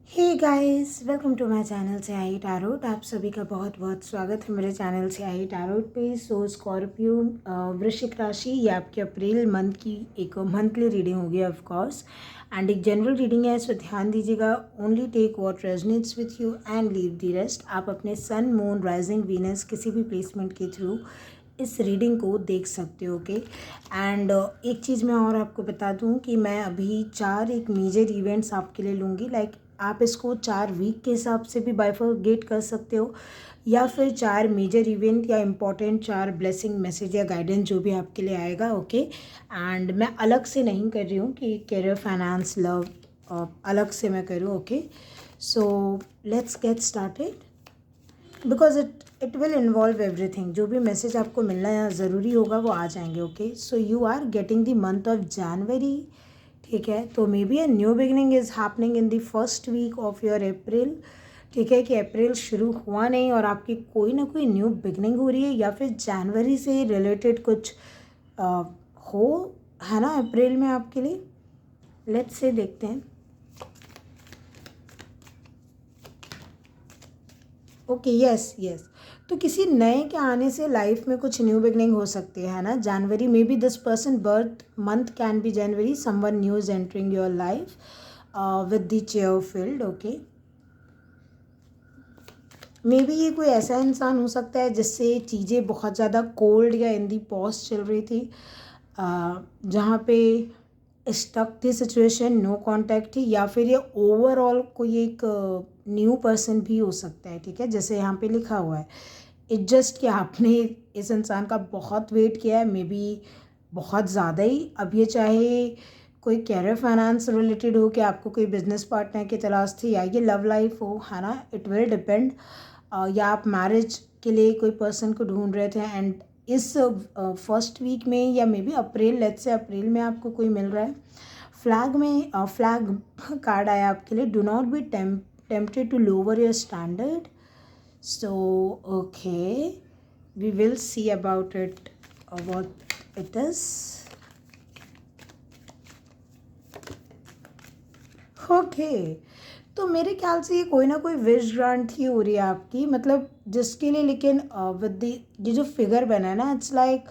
Hey guys, welcome to my channel say I tarot. आप सभी का बहुत बहुत स्वागत है मेरे चैनल से आई टैरोट पे। स्कॉर्पियो वृश्चिक राशि, ये आपके अप्रैल मंथ की एक मंथली रीडिंग होगी ऑफ कोर्स, एंड एक जनरल रीडिंग है, सो ध्यान दीजिएगा। Only take what resonates with you and leave the rest. आप अपने सन, मून, राइजिंग, वीनस किसी भी प्लेसमेंट के थ्रू इस रीडिंग को देख सकते हो, ओके। एंड एक चीज़ मैं और आपको बता दूं कि मैं अभी 4 एक मेजर इवेंट्स आपके लिए लूँगी। लाइक आप इसको 4 वीक के हिसाब से भी बाइफरगेट कर सकते हो, या फिर 4 मेजर इवेंट या इम्पॉर्टेंट 4 ब्लेसिंग मैसेज या गाइडेंस जो भी आपके लिए आएगा, ओके। एंड मैं अलग से नहीं कर रही हूँ कि करियर, फाइनेंस, लव अलग से मैं करूँ, okay. So let's get started because it will involve everything. जो भी मैसेज आपको मिलना या ज़रूरी होगा वो आ जाएंगे, okay. So you are getting the month of January, ठीक है। तो maybe a new beginning is happening in the first week of your April, ठीक है। कि अप्रैल शुरू हुआ नहीं और आपकी कोई ना कोई न्यू बिगनिंग हो रही है, या फिर जनवरी से रिलेटेड कुछ हो, है ना, अप्रैल में आपके लिए। लेट्स से देखते हैं। Okay, yes yes. तो किसी नए के आने से लाइफ में कुछ न्यू बिगनिंग हो सकती है ना। January maybe this person birth month can be January, someone new is entering your life with the chair field, okay. Maybe ये कोई ऐसा इंसान हो सकता है जिससे चीज़ें बहुत ज़्यादा कोल्ड या इन दी पॉज चल रही थी, जहाँ पे स्टक थी सिचुएशन, नो कांटेक्ट थी, या फिर ये ओवरऑल कोई एक न्यू पर्सन भी हो सकता है, ठीक है। जैसे यहाँ पे लिखा हुआ है, इट जस्ट कि आपने इस इंसान का बहुत वेट किया है, मे बी बहुत ज़्यादा ही। अब ये चाहे कोई कैरियर, फाइनेंस रिलेटेड हो, कि आपको कोई बिजनेस पार्टनर की तलाश थी, या ये लव लाइफ हो, है ना, इट विल डिपेंड। या आप मैरिज के लिए कोई पर्सन को ढूंढ रहे थे, एंड इस फर्स्ट वीक में या may be April, let's say अप्रैल में आपको कोई मिल रहा है। फ्लैग में फ्लैग कार्ड आया आपके लिए, do not be tempted to lower your standard. So okay, we will see about it what it is, okay. तो मेरे ख्याल से ये कोई ना कोई विश ग्रांट ही हो रही है आपकी, मतलब जिसके लिए, लेकिन विद द ये जो फिगर बना है ना, it's like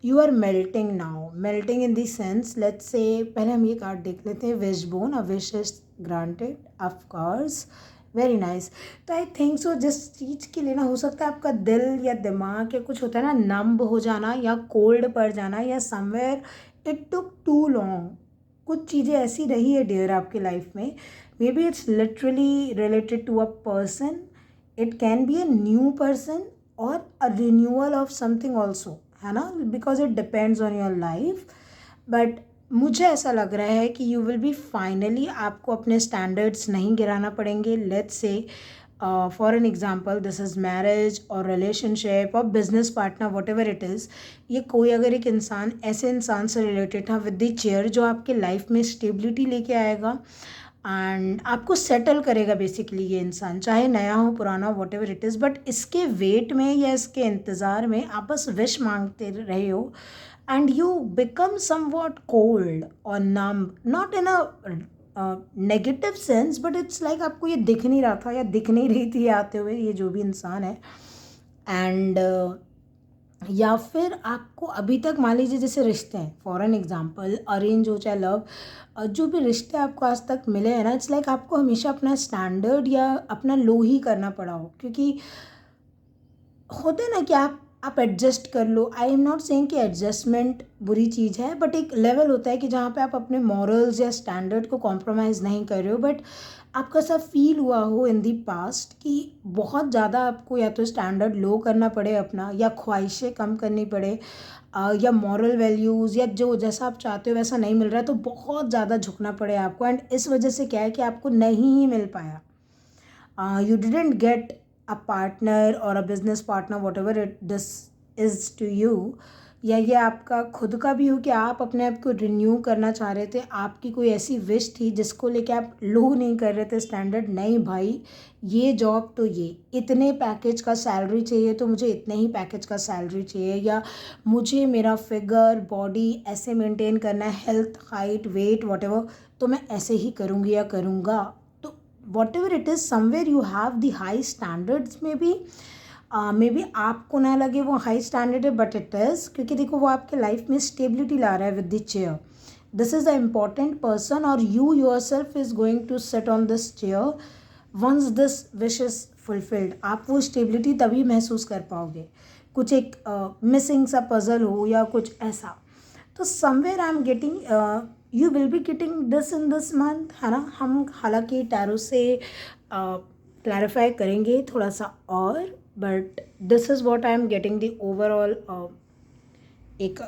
you are melting now, melting in the sense. Let's say पहले हम ये कार्ड देख लेते हैं, wishbone, a wish is granted, of course, very nice. तो आई थिंक सो जिस चीज़ के लिए ना, हो सकता है आपका दिल या दिमाग या कुछ होता है ना, नंब हो जाना या कोल्ड पड़ जाना, या somewhere it took too long. कुछ चीज़ें ऐसी रही है डियर आपकी लाइफ में, maybe it's literally related to a person, it can be a new person और a renewal of something also, है ना, because it depends on your life. But मुझे ऐसा लग रहा है कि यू विल बी फाइनली, आपको अपने स्टैंडर्ड्स नहीं गिराना पड़ेंगे। Let's say for an example, this is marriage और रिलेशनशिप और business partner, what ever it is. ये कोई अगर एक इंसान ऐसे इंसान से रिलेटेड था विद द चेयर, जो आपके लाइफ में स्टेबिलिटी लेके आएगा एंड आपको सेटल करेगा बेसिकली। ये इंसान चाहे नया हो, पुराना, what ever it is, but इसके वेट में या इसके इंतज़ार में आप बस विश मांगते रहे हो, and you become somewhat cold or numb, not in a negative sense, but it's like आपको ये दिख नहीं रहा था या दिख नहीं रही थी आते हुए, ये जो भी इंसान है। एंड या फिर आपको अभी तक, मान लीजिए जैसे रिश्ते हैं, फॉर एन एग्जाम्पल, अरेंज हो चाहे लव, जो भी रिश्ते आपको आज तक मिले हैं ना, इट्स लाइक आपको हमेशा अपना स्टैंडर्ड या अपना लो ही करना पड़ा हो, क्योंकि होते हैं ना कि आप एडजस्ट कर लो। आई एम नॉट सेइंग कि एडजस्टमेंट बुरी चीज़ है, बट एक लेवल होता है कि जहाँ पे आप अपने मॉरल्स या स्टैंडर्ड को कॉम्प्रोमाइज़ नहीं कर रहे हो, बट आपको ऐसा फील हुआ हो इन दी पास्ट कि बहुत ज़्यादा आपको या तो स्टैंडर्ड लो करना पड़े अपना, या ख्वाहिशें कम करनी पड़े, या मॉरल वैल्यूज़ या जो जैसा आप चाहते हो वैसा नहीं मिल रहा है, तो बहुत ज़्यादा झुकना पड़े आपको। एंड इस वजह से क्या है कि आपको नहीं ही मिल पाया, you didn't get a partner or a business partner, whatever this is to you, या ये आपका खुद का भी हो कि आप अपने आप को रिन्यू करना चाह रहे थे, आपकी कोई ऐसी विश थी जिसको लेके आप लो नहीं कर रहे थे स्टैंडर्ड, नहीं भाई ये जॉब तो ये इतने पैकेज का सैलरी चाहिए, तो मुझे इतने ही पैकेज का सैलरी चाहिए, या मुझे मेरा फिगर, बॉडी ऐसे मेंटेन करना है, health, height, weight, whatever, तो मैं ऐसे ही करूँगी या करूँगा। तो whatever it is somewhere you have the high standards maybe आपको ना लगे वो हाई स्टैंडर्ड है, बट इट इज़, क्योंकि देखो वो आपके लाइफ में स्टेबिलिटी ला रहा है with the chair. This is the important person और you yourself is going to sit on this chair. Once this wish is fulfilled, आप वो स्टेबिलिटी तभी महसूस कर पाओगे. कुछ एक मिसिंग सा पजल हो या कुछ ऐसा, तो somewhere I am getting you will be getting this in this month, है ना. हम हालांकि टैरो से क्लैरिफाई करेंगे थोड़ा सा और, but this is what I am getting the overall. एक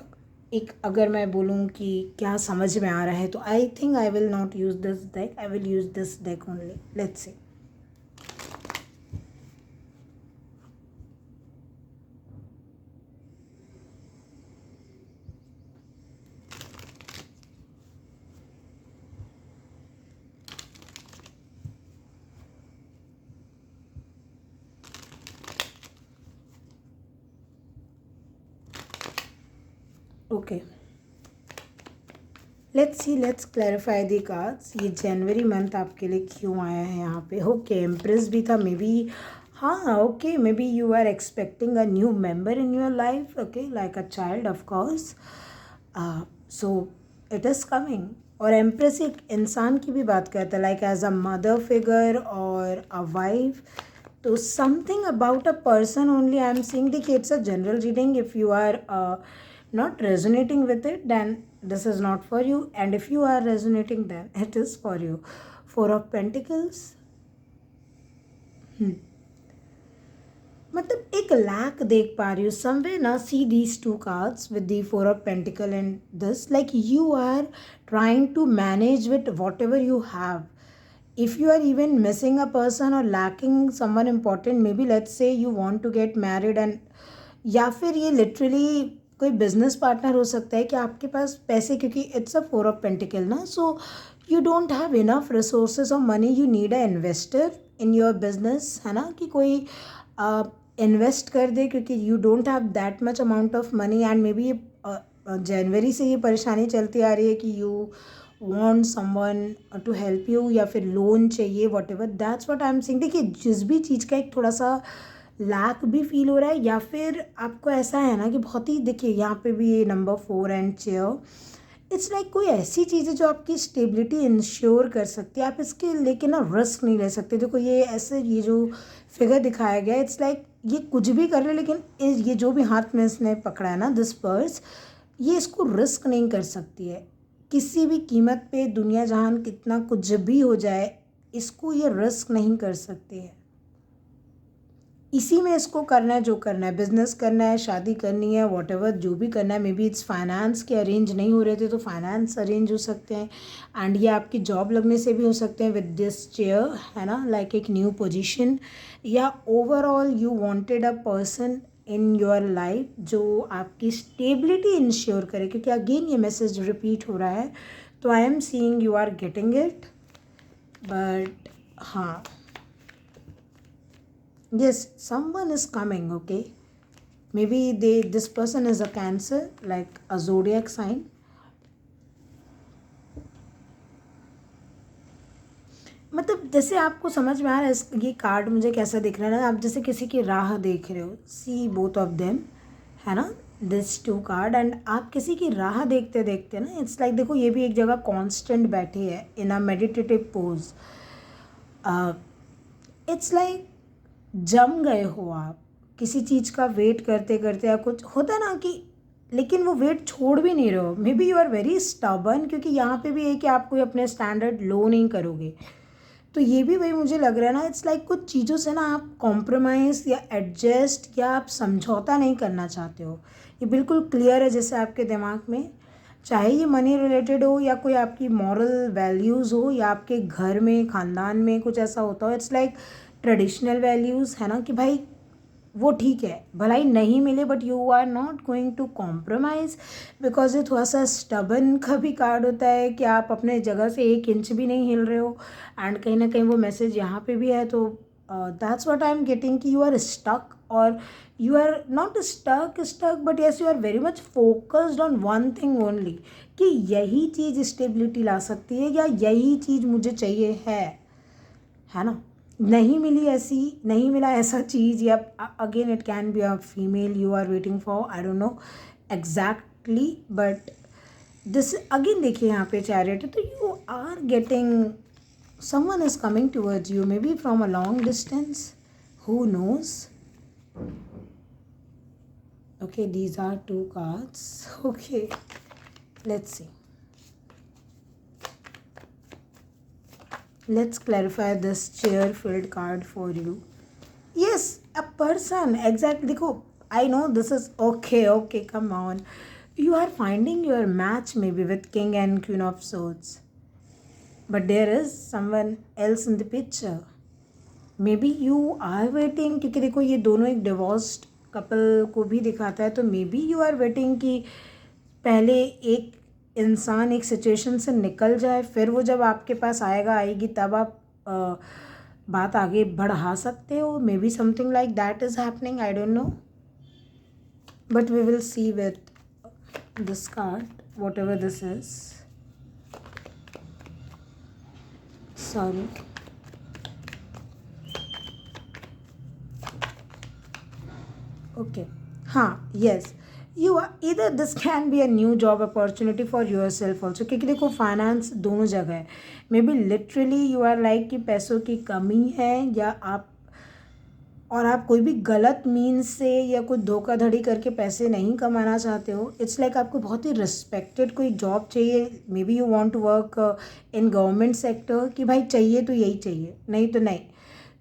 एक अगर मैं बोलूँ कि क्या समझ में आ रहा है, तो I think I will not use this deck, I will use this deck only. Let's see. Okay, let's clarify the cards. ये जनवरी मंथ आपके लिए क्यों आया है यहाँ पे. ओके, एम्प्रेस भी था मे बी. हाँ, okay, maybe you are expecting a new member in your life. Okay, like a child of course. So it is coming. और एम्प्रेस एक इंसान की भी बात करता है, like as a mother figure और अ वाइफ. तो something about a person only I am seeing. देखिए, it's a general reading. If you are not resonating with it, then this is not for you, and if you are resonating, then it is for you. Four of Pentacles. मतलब एक lack देख पा रही हूँ समवे ना. See these two cards with the four of pentacle and this, like you are trying to manage with whatever you have. If you are even missing a person or lacking someone important, maybe let's say you want to get married, and या फिर ये literally कोई business partner हो सकता है कि आपके पास पैसे, क्योंकि it's a four of pentacle ना. So you don't have enough resources और money, you need a investor in your business, है ना. कि कोई इन्वेस्ट कर दे, क्योंकि you don't have that much amount of money. And maybe January से ये परेशानी चलती आ रही है कि you want someone to help you, या फिर लोन चाहिए, whatever. That's what I am saying. देखिए, जिस भी चीज़ का एक थोड़ा सा लैक भी फील हो रहा है, या फिर आपको ऐसा है ना कि बहुत ही, देखिए यहाँ पे भी ये number 4 and chair. It's like कोई ऐसी चीज़ है जो आपकी स्टेबिलिटी इंश्योर कर सकती है. आप इसके लेकिन ना रिस्क नहीं ले सकते. देखो ये ऐसे, ये जो फिगर दिखाया गया है, इट्स लाइक ये कुछ भी कर रहे, लेकिन ये जो भी हाथ में इसने पकड़ा है ना, दिस पर्स, ये इसको रिस्क नहीं कर सकती है किसी भी कीमत पे. दुनिया जहान कितना कुछ भी हो जाए, इसको ये रिस्क नहीं कर सकती है. इसी में इसको करना है जो करना है. बिजनेस करना है, शादी करनी है, वॉट एवर जो भी करना है. मे बी इट्स फाइनेंस के अरेंज नहीं हो रहे थे, तो फाइनेंस अरेंज हो सकते हैं. एंड ये आपकी जॉब लगने से भी हो सकते हैं विद दिस चेयर, है ना. लाइक एक न्यू पोजीशन, या overall you wanted a person in your life जो आपकी स्टेबिलिटी इंश्योर करे. क्योंकि अगेन ये मैसेज रिपीट हो रहा है, तो I am seeing you are getting it. But हाँ, yes, someone is coming. Okay, maybe this person is a Cancer, like a zodiac sign. मतलब जैसे आपको समझ में आ रहा है, ये कार्ड मुझे कैसा दिख रहा है ना, आप जैसे किसी की राह देख रहे हो. सी बोथ ऑफ देम, है ना, दिस टू कार्ड. एंड आप किसी की राह देखते देखते ना, इट्स लाइक देखो ये भी एक जगह कांस्टेंट बैठी है इन अ मेडिटेटिव पोज. इट्स लाइक जम गए हो आप किसी चीज़ का वेट करते करते, या कुछ होता है ना कि, लेकिन वो वेट छोड़ भी नहीं रहे हो. Maybe you are very stubborn, क्योंकि यहाँ पे भी है कि आप कोई अपने स्टैंडर्ड लो नहीं करोगे. तो ये भी वही मुझे लग रहा है ना. इट्स लाइक कुछ चीज़ों से ना आप कॉम्प्रोमाइज़ या एडजस्ट या आप समझौता नहीं करना चाहते हो. ये बिल्कुल क्लियर है जैसे आपके दिमाग में, चाहे ये मनी रिलेटेड हो या कोई आपकी मॉरल वैल्यूज़ हो, या आपके घर में ख़ानदान में कुछ ऐसा होता हो. इट्स लाइक ट्रेडिशनल वैल्यूज़, है ना, कि भाई वो ठीक है, भलाई नहीं मिले, but you are not going to compromise. Because ये थोड़ा सा स्टबन का भी कार्ड होता है कि आप अपने जगह से 1 इंच भी नहीं हिल रहे हो. एंड कहीं ना कहीं वो मैसेज यहाँ पे भी है. तो that's what I am getting कि यू आर स्टक, और you are not stuck but yes, you are very much focused on one thing only, कि यही चीज़ स्टेबिलिटी ला सकती है, या यही चीज़ मुझे चाहिए है है ना। नहीं मिला ऐसा चीज़, या again it can be a female you are waiting for, I don't know exactly, but this again देखिए यहाँ पे चैरियट है, तो you are getting someone is coming towards you, maybe from a long distance, who knows. Okay, these are two cards. Okay, let's see. Let's clarify this chair filled card for you. Yes, a person, exactly. देखो, I know this is okay, come on. You are finding your match maybe with King and Queen of Swords, but there is someone else in the picture. Maybe you are waiting, क्योंकि देखो ये दोनों एक divorced couple को भी दिखाता है, तो maybe you are waiting कि पहले एक इंसान एक सिचुएशन से निकल जाए, फिर वो जब आपके पास आएगी तब आप बात आगे बढ़ा सकते हो. Maybe something like that is happening, I don't know, but we will see with this card whatever this is. Sorry. Okay. हाँ, yes. You are either this can be a new job opportunity for yourself also, क्योंकि देखो finance दोनों जगह है. Maybe literally you are like कि पैसों की कमी है, या आप कोई भी गलत मीन्स से या कोई धोखाधड़ी करके पैसे नहीं कमाना चाहते हो. इट्स लाइक आपको बहुत ही रिस्पेक्टेड कोई जॉब चाहिए. Maybe you want to work in government sector, कि भाई चाहिए तो यही चाहिए, नहीं तो नहीं.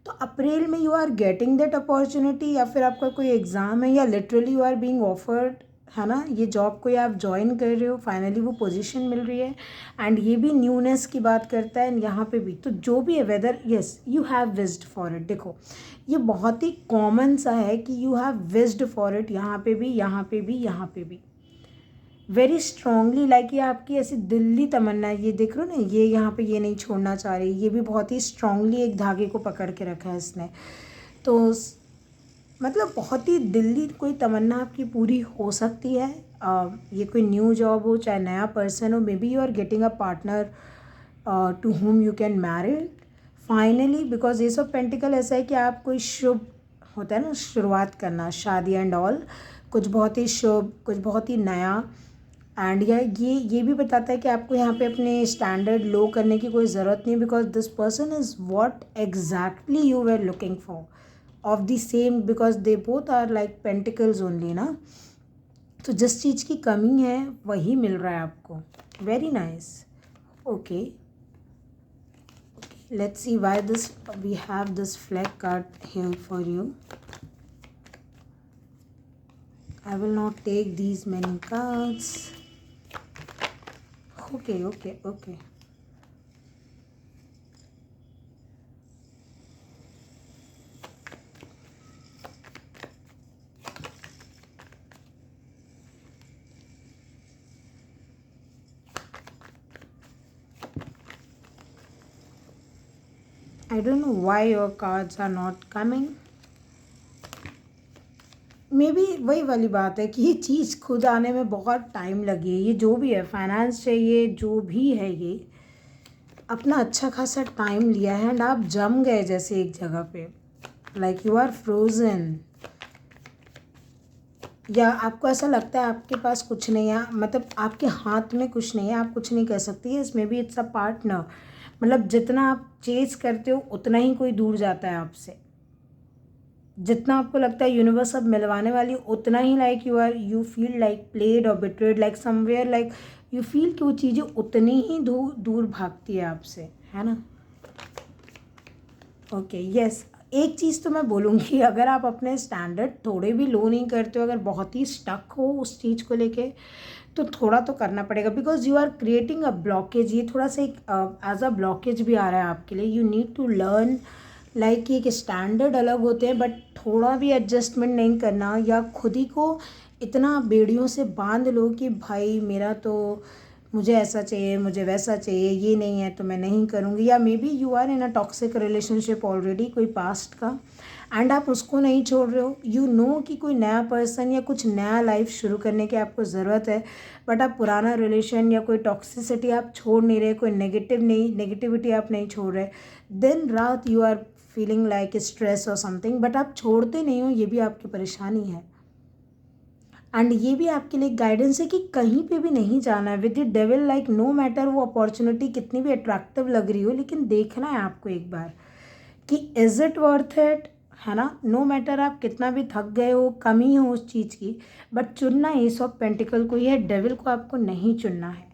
तो अप्रैल में you are getting that opportunity, या फिर आपका कोई एग्ज़ाम है, या literally you are being offered, है ना. ये जॉब को आप ज्वाइन कर रहे हो, फाइनली वो पोजीशन मिल रही है, एंड ये भी न्यूनेस की बात करता है यहाँ पे भी. तो जो भी है, whether yes you have wished for it. देखो ये बहुत ही कॉमन सा है कि you have wished for it, यहाँ पे भी, यहाँ पे भी, यहाँ पे भी वेरी स्ट्रांगली. लाइक ये आपकी ऐसी दिल्ली तमन्ना है. ये देख रहे हो ना, ये यहाँ पे ये नहीं छोड़ना चाह रही, ये भी बहुत ही स्ट्रांगली एक धागे को पकड़ के रखा है इसने. तो मतलब बहुत ही दिल्ली कोई तमन्ना आपकी पूरी हो सकती है. ये कोई न्यू जॉब हो, चाहे नया पर्सन हो, maybe you are getting a partner to whom you can marry finally, because ये सब पेंटिकल ऐसा है कि आप कोई शुभ होता है ना शुरुआत करना, शादी एंड ऑल, कुछ बहुत ही शुभ, कुछ बहुत ही नया. एंड ये भी बताता है कि आपको यहाँ पे अपने स्टैंडर्ड लो करने की कोई ज़रूरत नहीं, because this person is what exactly you were looking for of the same, because they both are like pentacles only ना. तो जिस चीज़ की कमी है वही मिल रहा है आपको. Very nice. Okay, let's see why we have this flag card here for you. I will not take these many cards. Okay. I don't know why your cards are not coming. May be वही वाली बात है कि ये चीज़ खुद आने में बहुत टाइम लगी है. ये जो भी है, फाइनेंस चाहिए, जो भी है, ये अपना अच्छा खासा टाइम लिया है, एंड आप जम गए जैसे एक जगह पे, लाइक यू आर फ्रोजन, या आपको ऐसा लगता है आपके पास कुछ नहीं है, मतलब आपके हाथ में कुछ नहीं है, आप कुछ नहीं कर सकती है. इसमें भी इट्स अ पार्टनर, मतलब जितना आप चेज करते हो उतना ही कोई दूर जाता है आपसे. जितना आपको लगता है यूनिवर्स अब मिलवाने वाली, उतना ही like you feel like played और betrayed, like somewhere, like you feel कि वो चीज़ें उतनी ही दूर भागती है आपसे, है ना. Okay, yes. एक चीज़ तो मैं बोलूँगी, अगर आप अपने स्टैंडर्ड थोड़े भी लो नहीं करते हो, अगर बहुत ही स्टक हो उस चीज़ को लेके, तो थोड़ा तो करना पड़ेगा, because you are creating a blockage. ये थोड़ा सा एक एज अ ब्लॉकेज भी आ रहा है आपके लिए. You need to learn, like एक स्टैंडर्ड अलग होते हैं, बट थोड़ा भी एडजस्टमेंट नहीं करना, या खुद ही को इतना बेड़ियों से बांध लो कि भाई मेरा तो मुझे ऐसा चाहिए, मुझे वैसा चाहिए, ये नहीं है तो मैं नहीं करूँगी, या maybe you are in a toxic relationship already कोई पास्ट का, एंड आप उसको नहीं छोड़ रहे हो। यू नो कि कोई नया पर्सन या कुछ नया लाइफ शुरू करने की आपको ज़रूरत है, बट आप पुराना रिलेशन या कोई टॉक्सिसिटी आप छोड़ नहीं रहे, कोई नेगेटिविटी आप नहीं छोड़ रहे। दिन रात you are feeling like stress और समथिंग, बट आप छोड़ते नहीं हो, ये भी आपकी परेशानी है। एंड ये भी आपके लिए गाइडेंस है कि कहीं पे भी नहीं जाना है with the devil. Like no matter वो अपॉर्चुनिटी कितनी भी अट्रैक्टिव लग रही हो, लेकिन देखना है आपको एक बार कि इज़ इट वर्थ इट, है ना। नो मैटर आप कितना भी थक गए हो, कमी हो उस चीज़ की, बट चुनना एस ऑफ पेंटिकल को ही है, डेविल को आपको नहीं चुनना है।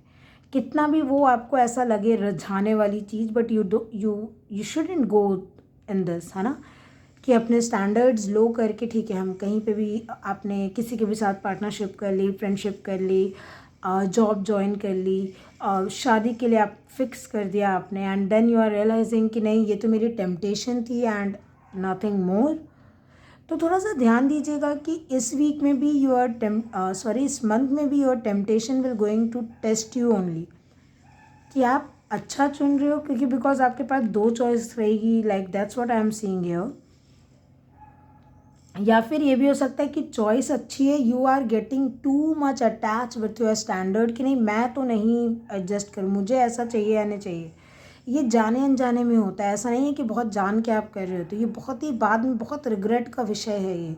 कितना भी वो आपको ऐसा लगे रिझाने वाली चीज़, but you shouldn't go in this, है ना, कि अपने स्टैंडर्ड्स लो करके ठीक है हम कहीं पे भी, आपने किसी के भी साथ पार्टनरशिप कर ली, फ्रेंडशिप कर ली, जॉब ज्वाइन कर ली, शादी के लिए आप फिक्स कर दिया आपने, and then you are realising कि नहीं ये तो मेरी टेम्पटेशन थी एंड नथिंग मोर। तो थोड़ा सा ध्यान दीजिएगा कि इस वीक में भी इस मंथ में भी your temptation will going to test you only, कि आप अच्छा चुन रहे हो, क्योंकि बिकॉज आपके पास दो चॉइस रहेगी, like that's what I am seeing here. या फिर ये भी हो सकता है कि चॉइस अच्छी है, you are getting too much attach with your standard, कि नहीं मैं तो नहीं एडजस्ट करूँ, मुझे ऐसा चाहिए या नहीं चाहिए। ये जाने अनजाने में होता है, ऐसा नहीं है कि बहुत जान के आप कर रहे हो, तो ये बहुत ही बाद में बहुत रिग्रेट का विषय है ये,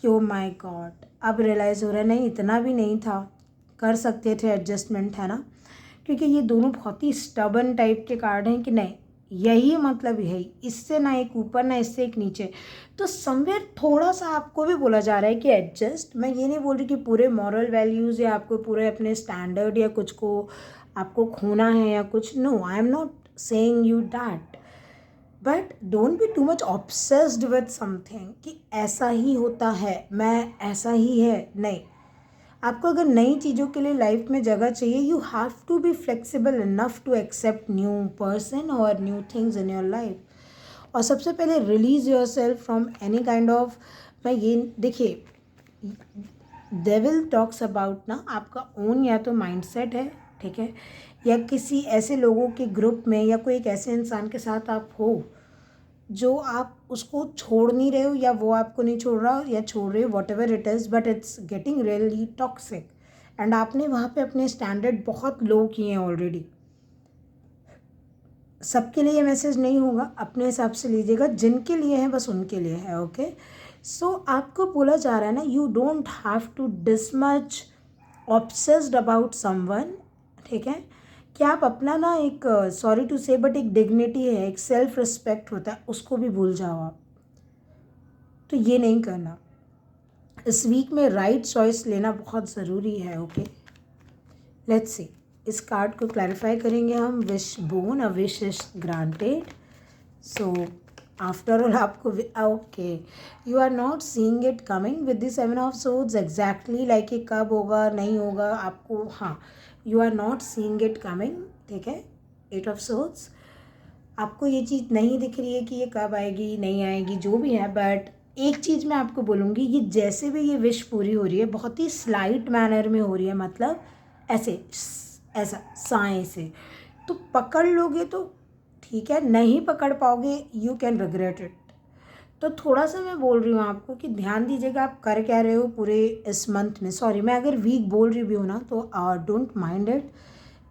कि ओ माय गॉड अब रियलाइज़ हो रहा है नहीं इतना भी नहीं था, कर सकते थे एडजस्टमेंट, है ना। क्योंकि ये दोनों बहुत ही स्टबन टाइप के कार्ड हैं कि नहीं यही मतलब यही, इससे ना एक ऊपर ना इससे एक नीचे। तो समवेयर थोड़ा सा आपको भी बोला जा रहा है कि एडजस्ट। मैं ये नहीं बोल रही कि पूरे मॉरल वैल्यूज़ या आपको पूरे अपने स्टैंडर्ड या कुछ को आपको खोना है या कुछ, no I am not saying you that, but don't be too much obsessed with something कि ऐसा ही होता है, मैं ऐसा ही है, नहीं। आपको अगर नई चीज़ों के लिए लाइफ में जगह चाहिए, you have to be flexible enough to accept new person और new things in your life. और सबसे पहले release yourself from any kind of, मैं ये देखिए डेविल टॉक्स अबाउट ना आपका ओन या तो माइंडसेट है, ठीक है, या किसी ऐसे लोगों के ग्रुप में या कोई एक ऐसे इंसान के साथ आप हो जो आप उसको छोड़ नहीं रहे हो, या वो आपको नहीं छोड़ रहा या छोड़ रहे हो, what ever it is, but it's getting really toxic, and आपने वहाँ पे अपने स्टैंडर्ड बहुत लो किए हैं ऑलरेडी। सबके लिए ये मैसेज नहीं होगा, अपने हिसाब से लीजिएगा, जिनके लिए है बस उनके लिए है, ओके। सो आपको बोला जा रहा है ना, you don't have to this much obsessed about someone, ठीक है, कि आप अपना ना एक, सॉरी टू से बट एक डिग्निटी है, एक सेल्फ रिस्पेक्ट होता है, उसको भी भूल जाओ आप। तो ये नहीं करना। इस वीक में राइट चॉइस लेना बहुत ज़रूरी है, ओके। लेट्स सी, इस कार्ड को क्लैरिफाई करेंगे हम। Wishbone, a wish is granted. So after all आपको okay, you are not seeing it coming with the 7 of swords exactly, like ये कब होगा नहीं होगा आपको, हाँ you are not seeing it coming, ठीक है। 8 ऑफ सोर्ड्स, आपको ये चीज़ नहीं दिख रही है कि ये कब आएगी नहीं आएगी, जो भी है, बट एक चीज़ मैं आपको बोलूँगी, ये जैसे भी ये विश पूरी हो रही है बहुत ही स्लाइट मैनर में हो रही है, मतलब ऐसे ऐसा साए से, तो पकड़ लोगे तो ठीक है, नहीं पकड़ पाओगे यू कैन रिग्रेट इट। तो थोड़ा सा मैं बोल रही हूँ आपको कि ध्यान दीजिएगा आप कर क्या रहे हो पूरे इस मंथ में। सॉरी मैं अगर वीक बोल रही भी हूँ ना तो don't mind it,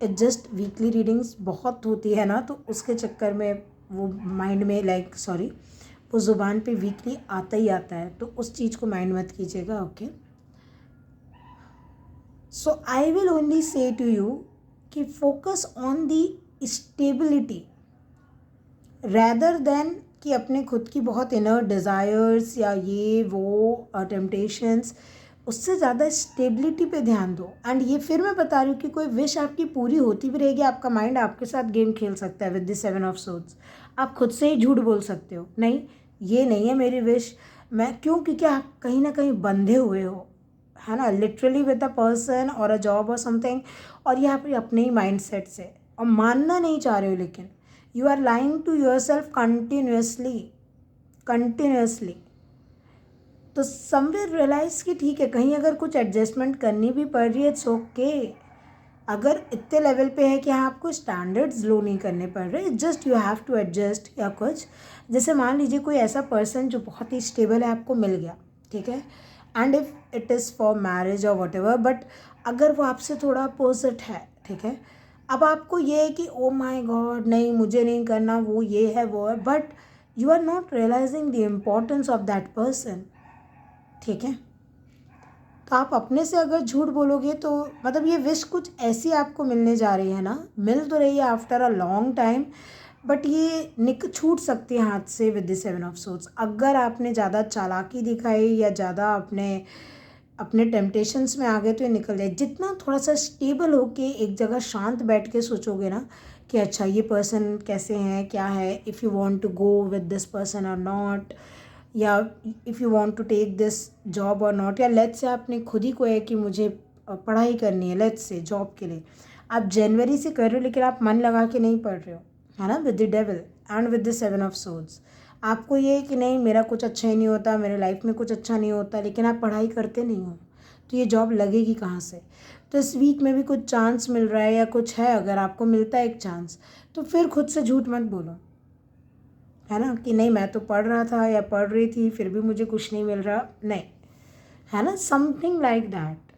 it just weekly readings बहुत होती है ना, तो उसके चक्कर में वो माइंड में लाइक सॉरी वो ज़ुबान पे वीकली आता ही आता है, तो उस चीज़ को माइंड मत कीजिएगा, okay. So I will only say to you कि focus on the stability rather than कि अपने खुद की बहुत इनर डिज़ायर्स या ये वो टेम्पटेशंस, उससे ज़्यादा स्टेबिलिटी पे ध्यान दो। एंड ये फिर मैं बता रही हूँ कि कोई विश आपकी पूरी होती भी रहेगी, आपका माइंड आपके साथ गेम खेल सकता है विद द 7 ऑफ सोर्ड्स। आप खुद से ही झूठ बोल सकते हो, नहीं ये नहीं है मेरी विश, मैं क्यों, क्योंकि आप कहीं ना कहीं बंधे हुए हो, है ना, लिटरली विद अ पर्सन और अ जॉब और समथिंग, और ये आप अपने ही माइंड सेट से और मानना नहीं चाह रहे हो, लेकिन you are lying to your self continuously. तो समवेयर रियलाइज कि ठीक है कहीं अगर कुछ एडजस्टमेंट करनी भी पड़ रही है, इट्स ओके। अगर इतने लेवल पे है कि हाँ आपको स्टैंडर्ड्स लो नहीं करने पड़ रहे, just you have to adjust या कुछ। जैसे मान लीजिए कोई ऐसा पर्सन जो बहुत ही स्टेबल है आपको मिल गया, ठीक है, and if it is for marriage और वट एवर, बट अगर वो आपसे थोड़ा अपोजिट है, ठीक है, अब आपको ये है कि ओ माई गॉड नहीं मुझे नहीं करना, वो ये है वो है, but you are not realising the importance of that person, ठीक है। तो आप अपने से अगर झूठ बोलोगे तो मतलब ये विश कुछ ऐसी आपको मिलने जा रही है ना, मिल तो रही है after a long time, but ये छूट सकती है हाथ से विद द 7 ऑफ सोर्ड्स। अगर आपने ज़्यादा चालाकी दिखाई या ज़्यादा अपने अपने टेम्पटेशंस में आ गए तो ये निकल जाए। जितना थोड़ा सा स्टेबल होके एक जगह शांत बैठ के सोचोगे ना कि अच्छा ये पर्सन कैसे हैं, क्या है, if you want to go with this person और नॉट, या if you want to take this job और नॉट, या लेट्स से आपने खुद ही को है कि मुझे पढ़ाई करनी है लेट्स से जॉब के लिए, आप जनवरी से कर रहे हो लेकिन आप मन लगा के नहीं पढ़ रहे हो, है ना, with the devil and with the 7 of swords. आपको ये है कि नहीं मेरा कुछ अच्छा ही नहीं होता, मेरे लाइफ में कुछ अच्छा नहीं होता, लेकिन आप पढ़ाई करते नहीं हो, तो ये जॉब लगेगी कहाँ से। तो इस वीक में भी कुछ चांस मिल रहा है या कुछ है, अगर आपको मिलता है एक चांस, तो फिर खुद से झूठ मत बोलो, है ना, कि नहीं मैं तो पढ़ रहा था या पढ़ रही थी फिर भी मुझे कुछ नहीं मिल रहा, नहीं, है ना, समथिंग लाइक दैट।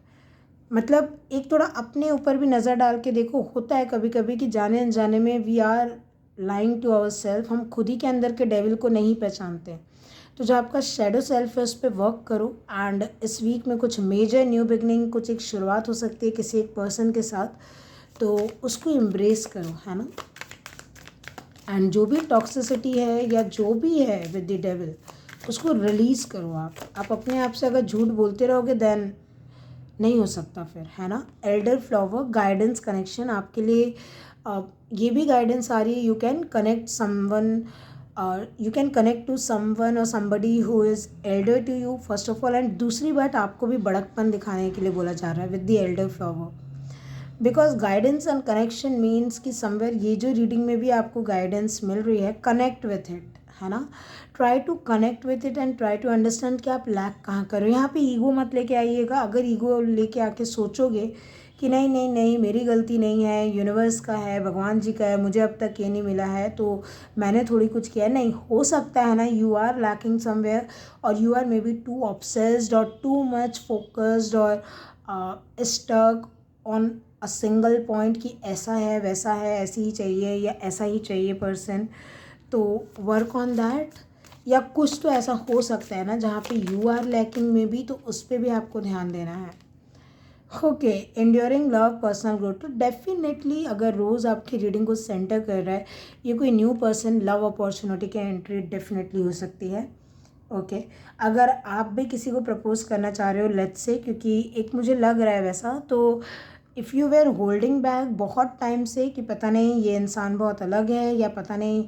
मतलब एक थोड़ा अपने ऊपर भी नज़र डाल के देखो। होता है कभी कभी कि जाने अनजाने में we are lying to our self, हम खुद ही के अंदर के डेविल को नहीं पहचानते। तो जो आपका शेडो सेल्फ है उस पर वर्क करो, एंड इस वीक में कुछ मेजर न्यू बिगनिंग, कुछ एक शुरुआत हो सकती है किसी एक पर्सन के साथ, तो उसको एम्ब्रेस करो, है ना। एंड जो भी टॉक्सिसिटी है या जो भी है विद द डेविल, उसको रिलीज़ करो। आप अपने आप से अगर झूठ बोलते रहोगे देन नहीं हो सकता फिर, है ना। एल्डर फ्लावर गाइडेंस कनेक्शन आपके लिए ये भी गाइडेंस आ रही है, you can connect someone, you can connect to someone और somebody who is elder to you first of all, and दूसरी बात आपको भी बड़कपन दिखाने के लिए बोला जा रहा है with the Elder flower, because guidance and connection means कि समवेयर ये जो रीडिंग में भी आपको गाइडेंस मिल रही है, कनेक्ट विथ इट, है ना। Try to connect with it and try to understand कि आप लैक कहाँ कर रहे हो। यहाँ पे ईगो मत लेके आइएगा। अगर ईगो लेके आके सोचोगे कि नहीं नहीं नहीं मेरी गलती नहीं है, यूनिवर्स का है, भगवान जी का है, मुझे अब तक ये नहीं मिला है तो मैंने थोड़ी कुछ किया है, नहीं हो सकता है ना, यू आर लैकिंग समवेयर, और you are maybe too obsessed और टू मच फोकस्ड और stuck on a single point कि ऐसा है वैसा है, ऐसी ही चाहिए या ऐसा ही चाहिए पर्सन, तो वर्क ऑन दैट। या कुछ तो ऐसा हो सकता है ना जहाँ पे यू आर लैकिंग में भी, तो उस पर भी आपको ध्यान देना है। Okay, enduring love, personal growth, तो डेफिनेटली अगर रोज़ आपकी रीडिंग को सेंटर कर रहा है ये कोई न्यू पर्सन, लव अपॉर्चुनिटी की एंट्री डेफिनेटली हो सकती है। ओके, अगर आप भी किसी को प्रपोज करना चाह रहे हो लेट्स से, क्योंकि एक मुझे लग रहा है वैसा, तो if you were holding back बहुत टाइम से कि पता नहीं ये इंसान बहुत अलग है या पता नहीं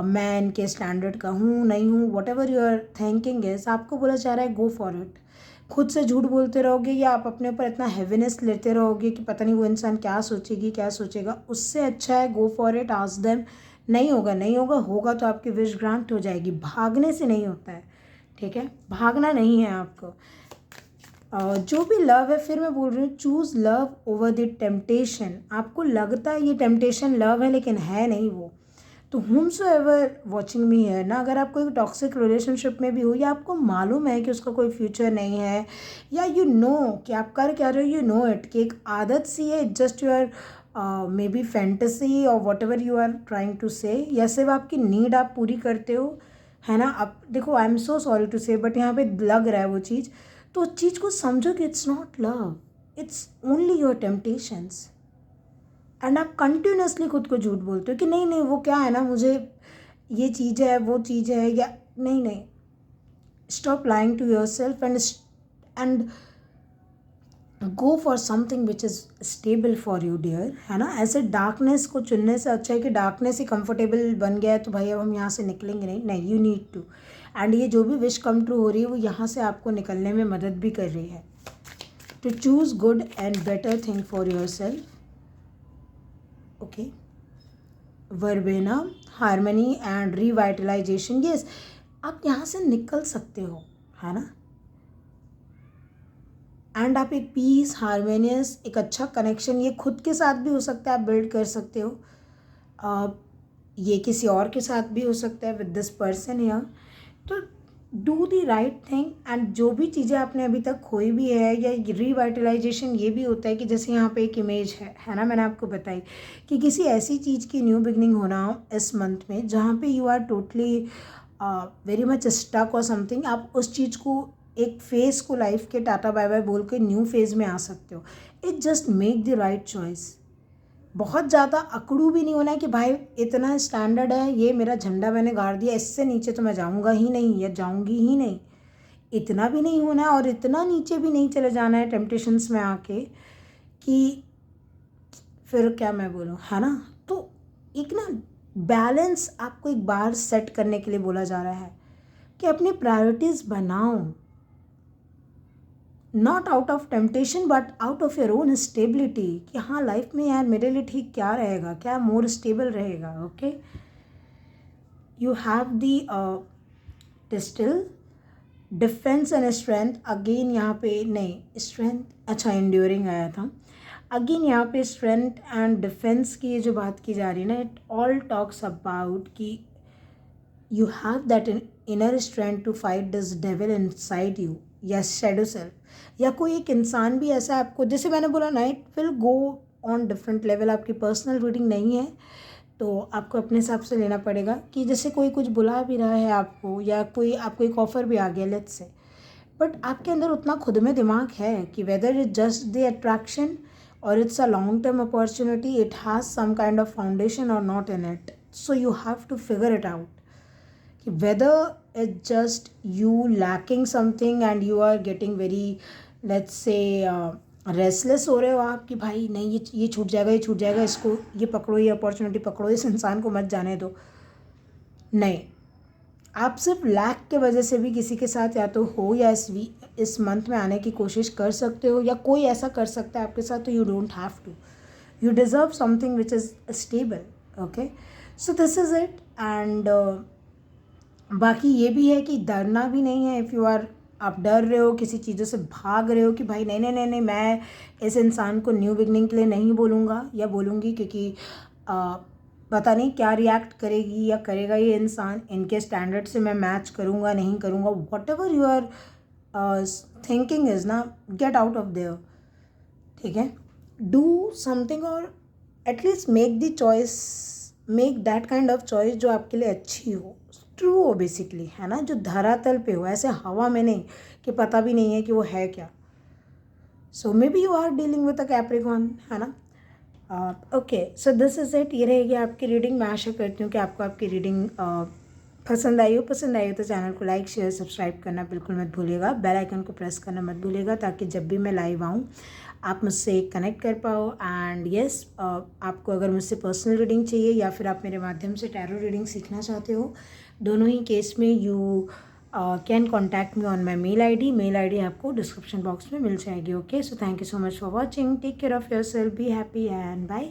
मैं इनके स्टैंडर्ड का हूँ नहीं हूँ, whatever you are thinking is, आपको बोला जा रहा है गो फॉर इट। खुद से झूठ बोलते रहोगे या आप अपने ऊपर इतना हैवीनेस लेते रहोगे कि पता नहीं वो इंसान क्या सोचेगी क्या सोचेगा, उससे अच्छा है go for it, ask them. नहीं होगा नहीं होगा, होगा तो आपकी विश ग्रांट हो जाएगी। भागने से नहीं होता है, ठीक है, भागना नहीं है आपको। जो भी लव है, फिर मैं बोल रही हूँ choose love over the temptation. आपको लगता है ये टेम्पटेशन लव है लेकिन है नहीं वो, तो हुमसो एवर वॉचिंग मी है ना, अगर आप कोई टॉक्सिक रिलेशनशिप में भी हो या आपको मालूम है कि उसका कोई फ्यूचर नहीं है, या यू नो कि आप कर क्या रहे हो, यू नो इट कि एक आदत सी है, just your maybe fantasy और whatever you are trying to say, या सिर्फ आपकी नीड आप पूरी करते हो, है ना। अब देखो I am so sorry to say but यहाँ पे लग रहा है वो चीज़, तो उस चीज़ को समझो कि it's not love, it's only your temptations. And आप कंटिन्यूसली खुद को झूठ बोलते हो कि नहीं नहीं वो क्या है ना, मुझे ये चीज़ है वो चीज़ है, या नहीं नहीं, stop lying to your self and go for something which is stable for you dear, है ना। ऐसे डार्कनेस को चुनने से अच्छा है कि डार्कनेस ही कंफर्टेबल बन गया है तो भाई अब हम यहाँ से निकलेंगे नहीं, नहीं, यू नीड टू। एंड ये जो भी विश कम ट्रू हो रही है वो यहाँ से आपको निकलने में मदद भी कर रही है, to choose good and better thing for your self. Okay, verbena, harmony and revitalisation, yes आप यहाँ से निकल सकते हो, है ना। एंड आप एक पीस, हारमोनियस, एक अच्छा कनेक्शन, ये खुद के साथ भी हो सकता है, आप बिल्ड कर सकते हो, ये किसी और के साथ भी हो सकता है विद दिस पर्सन या। तो do the right thing, and जो भी चीज़ें आपने अभी तक खोई भी है, या रिवाइटलाइजेशन ये भी होता है कि जैसे यहाँ पे एक इमेज है ना, मैंने आपको बताई कि किसी ऐसी चीज़ की न्यू बिगनिंग होना इस मंथ में जहाँ पे you are totally very much stuck और समथिंग, आप उस चीज़ को, एक फेज़ को लाइफ के टाटा बाय बाय बोल के न्यू फेज़ में आ सकते हो। It just make the right choice. बहुत ज़्यादा अकड़ू भी नहीं होना है कि भाई इतना स्टैंडर्ड है, ये मेरा झंडा मैंने गाड़ दिया, इससे नीचे तो मैं जाऊंगा ही नहीं या जाऊंगी ही नहीं, इतना भी नहीं होना है, और इतना नीचे भी नहीं चले जाना है टेम्पटेशंस में आके कि फिर क्या मैं बोलूँ, है ना। तो एक ना बैलेंस आपको एक बार सेट करने के लिए बोला जा रहा है कि अपनी प्रायोरिटीज़ बनाओ, not out of temptation but out of your own stability, कि हाँ लाइफ में यार मेरे लिए ठीक क्या रहेगा, क्या मोर स्टेबल रहेगा। Okay, you have the distil defence and strength, again यहाँ पे नहीं स्ट्रेंथ, अच्छा इंड्योरिंग आया था, अगेन यहाँ पे स्ट्रेंथ एंड डिफेंस की ये जो बात की जा रही है ना, इट ऑल टॉक्स अबाउट कि you have that inner strength to fight this devil inside you या shadow self, या कोई एक इंसान भी ऐसा आपको, जैसे मैंने बोला ना, it will go on different level, आपकी पर्सनल रीडिंग नहीं है तो आपको अपने हिसाब से लेना पड़ेगा कि जैसे कोई कुछ बुला भी रहा है आपको, या कोई आपको एक ऑफ़र भी आ गया लेट्स से, बट आपके अंदर उतना खुद में दिमाग है कि whether it just the attraction और it's a long term opportunity, it has some kind of foundation और not in it, so you have to figure it out कि whether it's just you lacking something and you are getting very, let's say, restless हो रहे हो आप कि भाई नहीं ये छूट जाएगा, ये छूट जाएगा, इसको ये पकड़ो, ये अपॉर्चुनिटी पकड़ो, इस इंसान को मत जाने दो। नहीं, आप सिर्फ लैक के वजह से भी किसी के साथ या तो हो या इस मंथ में आने की कोशिश कर सकते हो, या कोई ऐसा कर सकता है आपके साथ, तो you don't have to, you deserve something which is stable. Okay, so this is it. And बाकी ये भी है कि डरना भी नहीं है, इफ़ यू आर, आप डर रहे हो, किसी चीज़ों से भाग रहे हो कि भाई नहीं नहीं नहीं नहीं, मैं इस इंसान को न्यू बिगनिंग के लिए नहीं बोलूँगा या बोलूँगी क्योंकि पता नहीं क्या रिएक्ट करेगी या करेगा ये इंसान, इनके स्टैंडर्ड से मैं मैच करूँगा नहीं करूँगा, whatever you are thinking is ना, गेट आउट ऑफ देयर। ठीक है, डू समथिंग और at least make the choice, make that kind of choice जो आपके लिए अच्छी हो, ट्रू हो बेसिकली, है ना, जो धरातल पे हो, ऐसे हवा में नहीं कि पता भी नहीं है कि वो है क्या। So maybe you are dealing with a Capricorn, है ना। Okay, so this is it, ये रहेगी आपकी रीडिंग। मैं आशा करती हूँ कि आपको आपकी रीडिंग पसंद आई हो तो चैनल को लाइक शेयर सब्सक्राइब करना बिल्कुल मत भूलिएगा, बेल आइकन को प्रेस करना मत भूलिएगा, ताकि जब भी मैं लाइव आऊँ आप मुझसे कनेक्ट कर पाओ। एंड येस, आपको अगर मुझसे पर्सनल रीडिंग चाहिए या फिर आप मेरे माध्यम से टैरो रीडिंग सीखना चाहते हो, दोनों ही केस में you can contact me on my mail I D आपको डिस्क्रिप्शन बॉक्स में मिल जाएगी। Okay, so thank you so much for watching, take care of your self, be happy and bye.